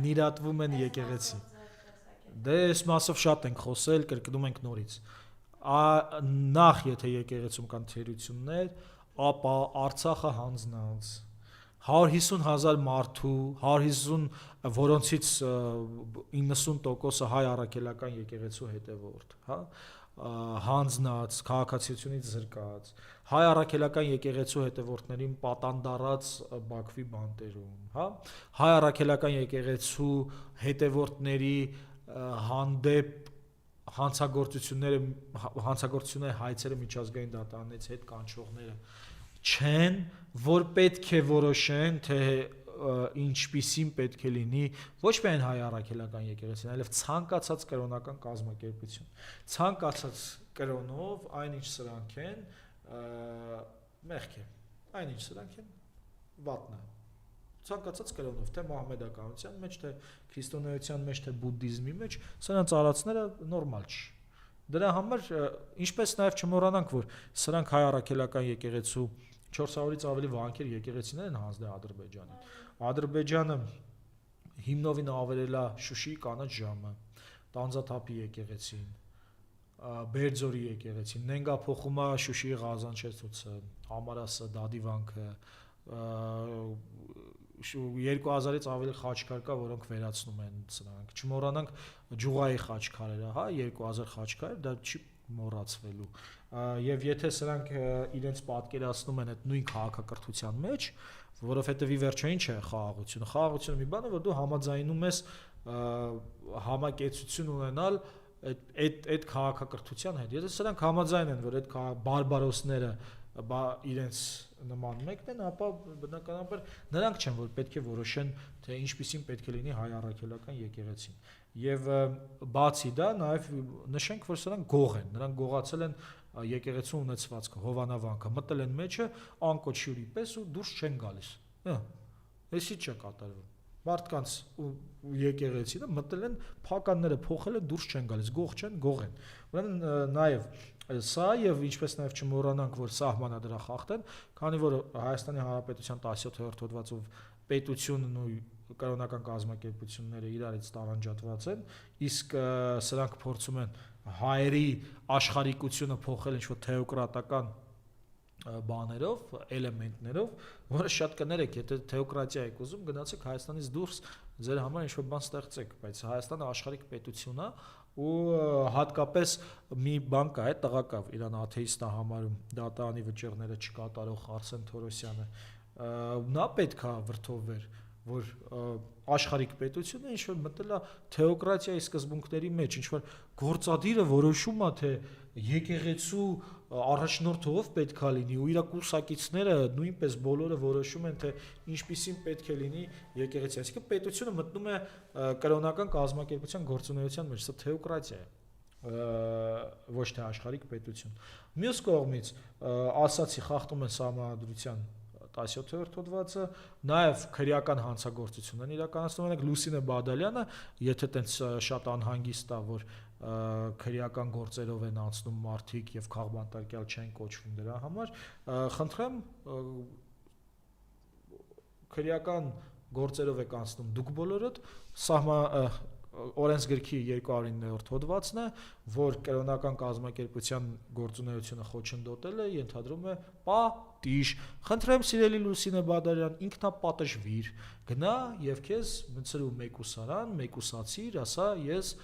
նիրատվում են եկեղեցի։ Դե այս մասով շատ ենք խոսել, կրկնում ենք նորից։ Նախ եթե եկեղեցում կան թերություններ, ապա Արցախը հանձնած 150,000 մարդու, 150 որոնցից 90%-ը հայ առաքելական եկեղեցու հետևորդ, հա, հանձնած, քաղաքացիությունից զրկած, հայ առաքելական եկեղեցու հետևորդներին պատանդարած Բաքվի բանտերում, հա, հայ առաքելական եկեղեցու հետևորդների հանդեպ հանցագործությունների հայցերը միջազգային դատարանից հետ կանչողները չեն, որ պետք է որոշեն, թե ինչպիսին պետք է լինի ոչ միայն հայ առաքելական եկեղեցին, այլև ցանկացած կրոնական կազմակերպություն։ Ցանկացած կրոնով այնինչ սրանք են, մեղք է, այնինչ սրանք են վատնա։ Ցանկացած կրոնով, թե մահմեդականության մեջ, թե քրիստոնեության մեջ, թե բուդդիզմի մեջ, սրանց արածները նորմալ չի։ Դրա համար, ինչպես նաև չմոռանանք, որ սրանք հայ առաքելական եկեղեցու 400-ից ավելի վանքեր եկեղեցիներ են հանձնել Ադրբեջանին։ Ադրբեջանը հիմնովին ավերել է Շուշիի կանաչ ժամը, Տանձաթափի եկեղեցին, Բերձորի եկեղեցին, նենգափոխում է Շուշիի Ղազանչեցուցը, Համարասը, Դադիվանքը, 2000-ից ավելի խաչքար կա, որոնք վերացնում են սրանք։ Չմոռանանք Ջուղայի խաչքարերը, հա, 2000 խաչքար, դա չի մոռացվելու։ Եվ եթե սրանք իրենց պատկերացնում են այդ նույն քաղաքակրթության մեջ, որովհետև ի վերջո ինչ է խաղաղությունը։ Խաղաղությունը մի բան է, որ դու համաձայնում ես համակեցություն ունենալ այդ քաղաքակրթության հետ։ Եթե սրանք համաձայն են, որ այդ բարբարոսները իրենց նման մեկն են, ապա բնականաբար նրանք չեն, որ պետք է որոշեն, թե ինչպիսին պետք է լինի հայ առաքելական եկեղեցին։ Եվ բացի դա, նաև նշենք, որ սրանք գող են, նրանք գողացել են եկեղեցու ունեցվածքը, հովանավանքը, մտել են մեջը անկոչյուրի պես ու դուրս չեն գալիս։ Էսի չէ կատարվում։ Մարդկանց եկեղեցին մտել են, փականները փոխել են, դուրս չեն գալիս, գող չեն, գող են։ Ուրեմն նաև սա եւ ինչպես նաև չմոռանանք, որ սահմանադրախախտ են, քանի որ Հայաստանի Հանրապետության 17-րդ հոդվածով պետությունն ու կրոնական կազմակերպությունները իրարից տարանջատված են, իսկ սրանք փորձում են հայերի աշխարհիկությունը փոխել ինչ-որ թեոկրատական բաներով, էլեմենտներով, որը շատ կներեք, եթե թեոկրատիա եք ուզում, գնացեք Հայաստանից դուրս, ձեր համար ինչ-որ բան ստեղծեք, բայց Հայաստանը աշխարհիկ պետություն է ու հատկապես մի բան կա, այդ տղա կա, իրան աթեիստ է համարում, դատարանի վճիռները չկատարող Արսեն Թորոսյանը, նա պետք է վրդովվեր, որ աշխարհիկ պետությունը ինչ-որ մտել է թեոկրատիայի սկզբունքների մեջ, ինչ-որ գործադիրը որոշում է, թե եկեղեցու առաջնորդով պետք է լինի ու իր կուրսակիցները նույնպես բոլորը որոշում են, թե ինչպիսին պետք է լինի եկեղեցի, այսինքն պետությունը մտնում է կրոնական կազմակերպության գործունեության մեջ, սա թեոկրատիա է, ոչ թե աշխարհիկ պետություն։ Մյուս կողմից, ասացի, խախտում են սահմանադրության 17-րդ հոդվածը, նաև քրեական հանցագործություն են իրականացնում, օրինակ Լուսինե Բադալյանը, եթե տենց շատ անհանգիստ է, որ քրեական գործերով են անցնում մարդիկ եւ քաղբանտարկյալ չեն կոչվում դրա համար, խնդրեմ քրեական գործերով եք անցնում դուք բոլորդ, օրենսգրքի 209-րդ հոդվածն է, որ կրոնական կազմակերպության գործունեությունը խոչընդոտելը ենթադրում է պատիժ։ Խնդրեմ սիրելի Լուսինե Բադալյան, ինքնապատժվիր, գնա եւ քեզ մցրու մեկուսարան, մեկուսացիր, ասա ես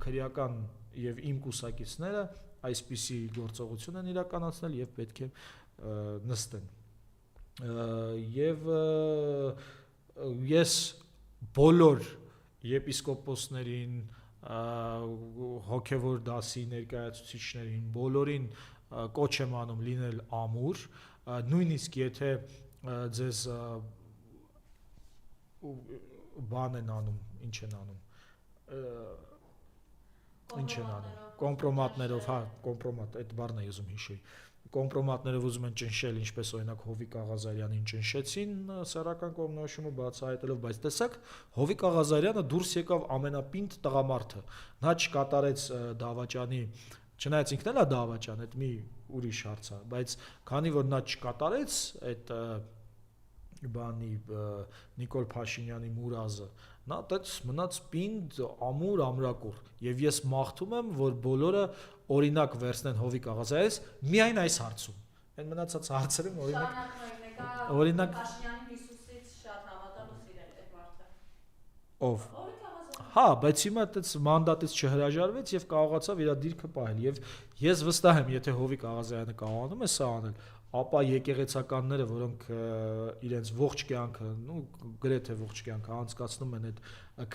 քրեական եւ իմ կուսակիցները այսպիսի գործողություն են իրականացնել եւ պետք է նստեն։ Եվ ես բոլոր եպիսկոպոսներին, հոգևոր դասի ներկայացուցիչներին, բոլորին կոչ եմ անում լինել ամուր, նույնիսկ եթե ձեզ բան են անում, ինչ են անում, կոմպրոմատներով, հա, կոմպրոմատ, այդ բառն է ուզում հիշել, կոմպրոմատներով ուզում են ճնշել, ինչպես օրինակ Հովիկ Աղազարյանին ճնշեցին սեռական կողմնորոշումը բացահայտելով, բայց տեսակ Հովիկ Աղազարյանը դուրս եկավ ամենապինդ տղամարդը, նա չկատարեց դավաճանի, չնայած ինքն էլ է դավաճան, այդ մի ուրիշ հարց է, բայց քանի որ նա չկատարեց այդ բանի Նիկոլ Փաշինյանի Մուրազը, նա այդպես մնաց պինդ ամուր ամրակուր, եւ ես մաղթում եմ, որ բոլորը օրինակ վերցնեն Հովիկ Աղազարյանից միայն այս հարցում։ Այն մնացած հարցերում օրինակ Փաշինյանին Հիսուսից շատ հավատալ ու սիրել այդ մարդը։ Ով։ Հա, բայց հիմա այդպես մանդատից չհրաժարվեց եւ կարողացավ իր դիրքը պահել եւ ես վստահ եմ, եթե Հովիկ Աղազարյանը կարողանում է սա անել, ապա եկեղեցականները, որոնք իրենց ողջ կյանքը, գրեթե ողջ կյանքը անցկացնում են այդ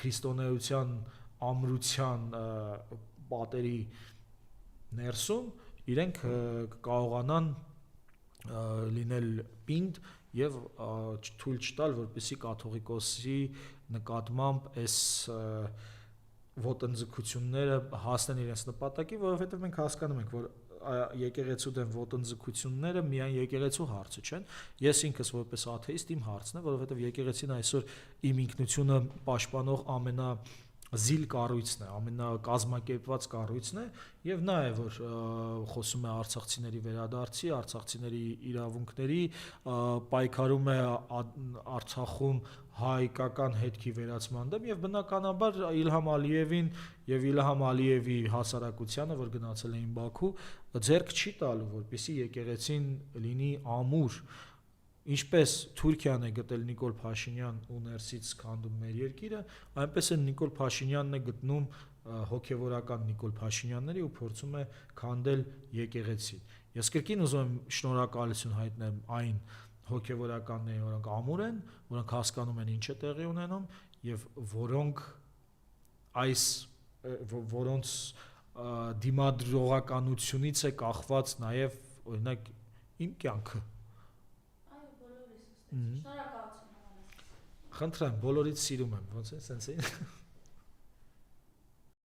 քրիստոնեության ամրության պատերի ներսում, իրենք կարողանան լինել պինդ եւ թույլ չտալ, որպեսզի կաթողիկոսի նկատմամբ այս ոտնձգությունները հասնեն իրենց նպատակի, որովհետեւ մենք հասկանում ենք, որ եկեղեցու դեմ ոտնձգությունները միայն եկեղեցու հարցը չեն։ Ես ինքս որպես աթեիստ իմ հարցն է, որովհետեւ եկեղեցին այսօր իմ ինքնությունը պաշտպանող ամենազիլ կառույցն է, ամենակազմակերպված կառույցն է, եւ նա է, որ խոսում է արցախցիների վերադարձի, արցախցիների իրավունքների, պայքարում է Արցախում հայկական հետքի վերացման դեմ եւ բնականաբար Իլհամ Ալիևին եւ Իլհամ Ալիևի հասարակությանը, որ գնացել էին Բաքու, ձեռք չի տալու, որպեսզի եկեղեցին լինի ամուր, ինչպես Թուրքիան է գտել Նիկոլ Փաշինյան ու ներսից քանդում մեր երկիրը, այնպես է Նիկոլ Փաշինյանն է գտնում հոգեվորական Նիկոլ Փաշինյանների ու փորձում է քանդել եկեղեցին։ Ես կրկին ուզում եմ շնորհակալություն հայտնել այն հոգեվորականներին, որոնք ամուր են, որոնք հասկանում են ինչ է տեղի ունենում եւ որոնց դիմադրողականությունից է կախված նաեւ օրինակ իմ կյանքը։ Այո, բոլորիս։ Շնորհակալություն։ Խնդրեմ, բոլորից սիրում եմ, ոնց է, սենց է։